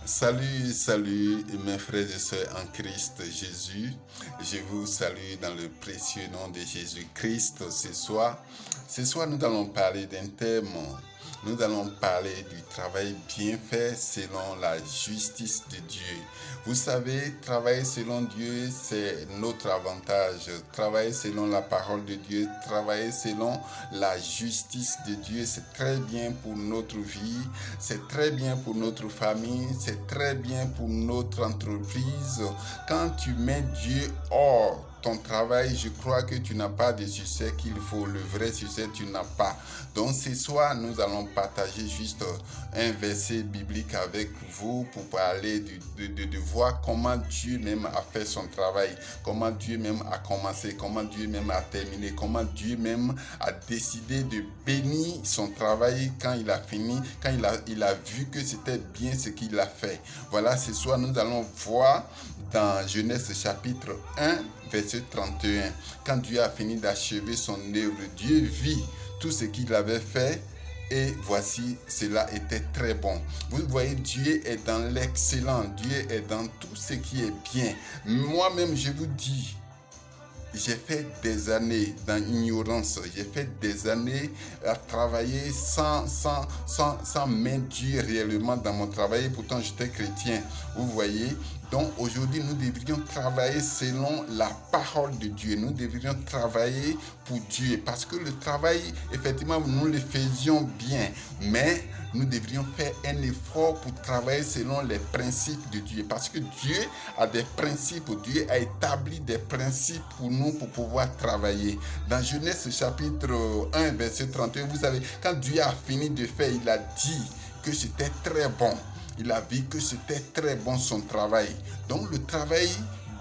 Salut mes frères et sœurs en Christ Jésus. Je vous salue dans le précieux nom de Jésus-Christ ce soir. Ce soir, nous allons parler d'un thème. Nous allons parler du travail bien fait selon la justice de Dieu. Vous savez, travailler selon Dieu, c'est notre avantage. Travailler selon la parole de Dieu, travailler selon la justice de Dieu, c'est très bien pour notre vie, c'est très bien pour notre famille, c'est très bien pour notre entreprise. Quand tu mets Dieu hors ton travail, je crois que tu n'as pas de succès qu'il faut. Le vrai succès, tu n'as pas. Donc ce soir, nous allons partager juste un verset biblique avec vous pour parler de voir comment Dieu même a fait son travail, comment Dieu même a commencé, comment Dieu même a terminé, comment Dieu même a décidé de bénir son travail quand il a fini, quand il a vu que c'était bien ce qu'il a fait. Voilà, ce soir, nous allons voir dans Genèse chapitre 1, verset 31. Quand Dieu a fini d'achever son œuvre, Dieu vit tout ce qu'il avait fait et voici, cela était très bon. Vous voyez, Dieu est dans l'excellent, Dieu est dans tout ce qui est bien. Moi-même, je vous dis, j'ai fait des années dans l'ignorance, j'ai fait des années à travailler sans main Dieu réellement dans mon travail, pourtant j'étais chrétien, vous voyez. Donc aujourd'hui, nous devrions travailler selon la parole de Dieu. Nous devrions travailler pour Dieu parce que le travail, effectivement, nous le faisions bien. Mais nous devrions faire un effort pour travailler selon les principes de Dieu. Parce que Dieu a des principes. Dieu a établi des principes pour nous pour pouvoir travailler. Dans Genèse chapitre 1, verset 31, vous savez, quand Dieu a fini de faire, il a dit que c'était très bon. Il a vu que c'était très bon son travail. Donc le travail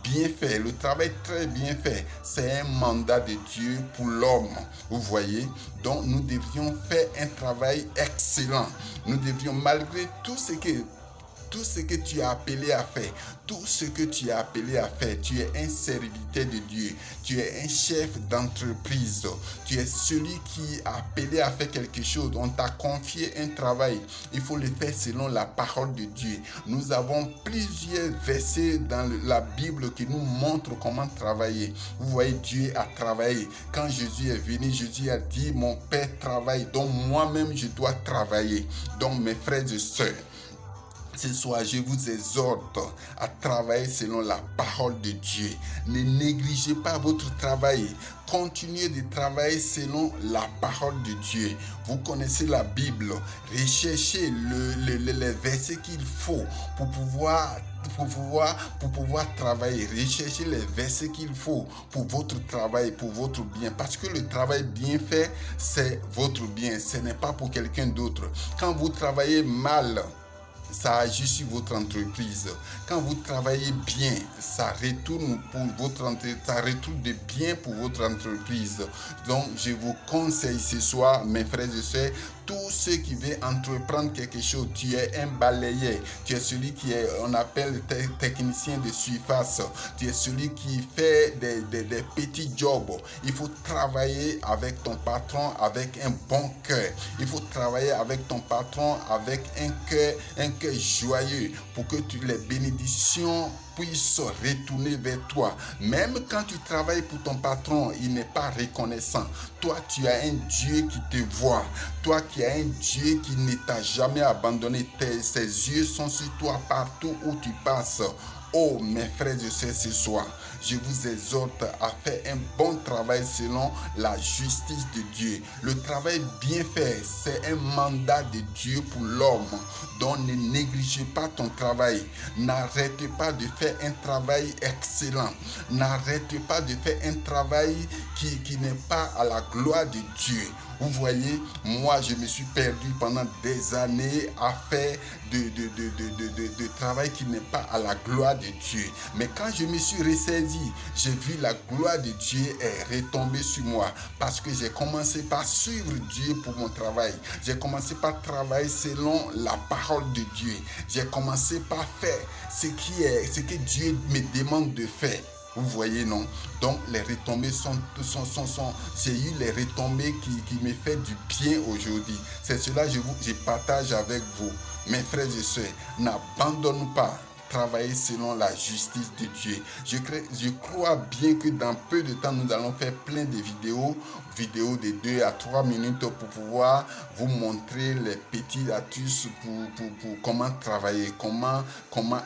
bien fait, le travail très bien fait, c'est un mandat de Dieu pour l'homme. Vous voyez? Donc nous devrions faire un travail excellent. Nous devrions, malgré tout ce que tu as appelé à faire, tout ce que tu as appelé à faire, tu es un serviteur de Dieu, tu es un chef d'entreprise, tu es celui qui a appelé à faire quelque chose, on t'a confié un travail, il faut le faire selon la parole de Dieu. Nous avons plusieurs versets dans la Bible qui nous montrent comment travailler. Vous voyez, Dieu a travaillé. Quand Jésus est venu, Jésus a dit, mon Père travaille, donc moi-même je dois travailler. Donc mes frères et sœurs, ce soir, je vous exhorte à travailler selon la parole de Dieu. Ne négligez pas votre travail. Continuez de travailler selon la parole de Dieu. Vous connaissez la Bible. Recherchez les versets qu'il faut pour pouvoir travailler. Recherchez les versets qu'il faut pour votre travail, pour votre bien. Parce que le travail bien fait, c'est votre bien. Ce n'est pas pour quelqu'un d'autre. Quand vous travaillez mal, ça agit sur votre entreprise. Quand vous travaillez bien, ça retourne pour votre entreprise, ça retourne de bien pour votre entreprise. Donc, je vous conseille ce soir, mes frères et sœurs, tous ceux qui veulent entreprendre quelque chose, tu es un balayeur, tu es celui qui est, on appelle technicien de surface, tu es celui qui fait des petits jobs. Il faut travailler avec ton patron avec un bon cœur. Il faut travailler avec ton patron avec un cœur joyeux pour que les bénédictions puissent retourner vers toi. Même quand tu travailles pour ton patron, il n'est pas reconnaissant. Toi, tu as un Dieu qui te voit. Toi qui as un Dieu qui ne t'a jamais abandonné. Ses yeux sont sur toi partout où tu passes. Oh, mes frères et sœurs, ce soir, je vous exhorte à faire un bon travail selon la justice de Dieu. Le travail bien fait, c'est un mandat de Dieu pour l'homme. Donc ne négligez pas ton travail. N'arrête pas de faire un travail excellent. N'arrête pas de faire un travail qui n'est pas à la gloire de Dieu. Vous voyez, moi je me suis perdu pendant des années à faire de travail qui n'est pas à la gloire de Dieu. Mais quand je me suis ressaisi, j'ai vu la gloire de Dieu est retombée sur moi parce que j'ai commencé par suivre Dieu pour mon travail. J'ai commencé par travailler selon la parole de Dieu. J'ai commencé par faire ce que Dieu me demande de faire. Vous voyez, non? Donc, les retombées j'ai eu les retombées qui me fait du bien aujourd'hui. C'est cela que je partage avec vous. Mes frères et sœurs, n'abandonne pas. Travailler selon la justice de Dieu. Je crois bien que dans peu de temps, nous allons faire plein de vidéos de 2 à 3 minutes pour pouvoir vous montrer les petites astuces pour comment travailler, comment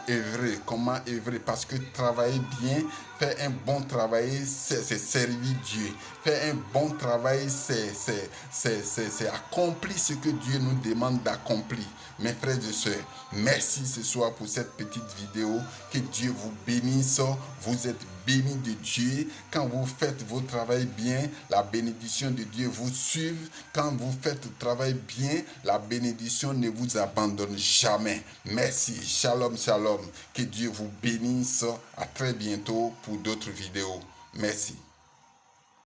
œuvrer. Parce que travailler bien, faire un bon travail, c'est servir Dieu. Faire un bon travail, c'est accomplir ce que Dieu nous demande d'accomplir. Mes frères et sœurs, merci ce soir pour cette petite vidéo. Que Dieu vous bénisse. Vous êtes bénis de Dieu. Quand vous faites votre travail bien, la bénédiction de Dieu vous suit. Quand vous faites le travail bien, la bénédiction ne vous abandonne jamais. Merci. Shalom, shalom. Que Dieu vous bénisse. À très bientôt pour d'autres vidéos. Merci.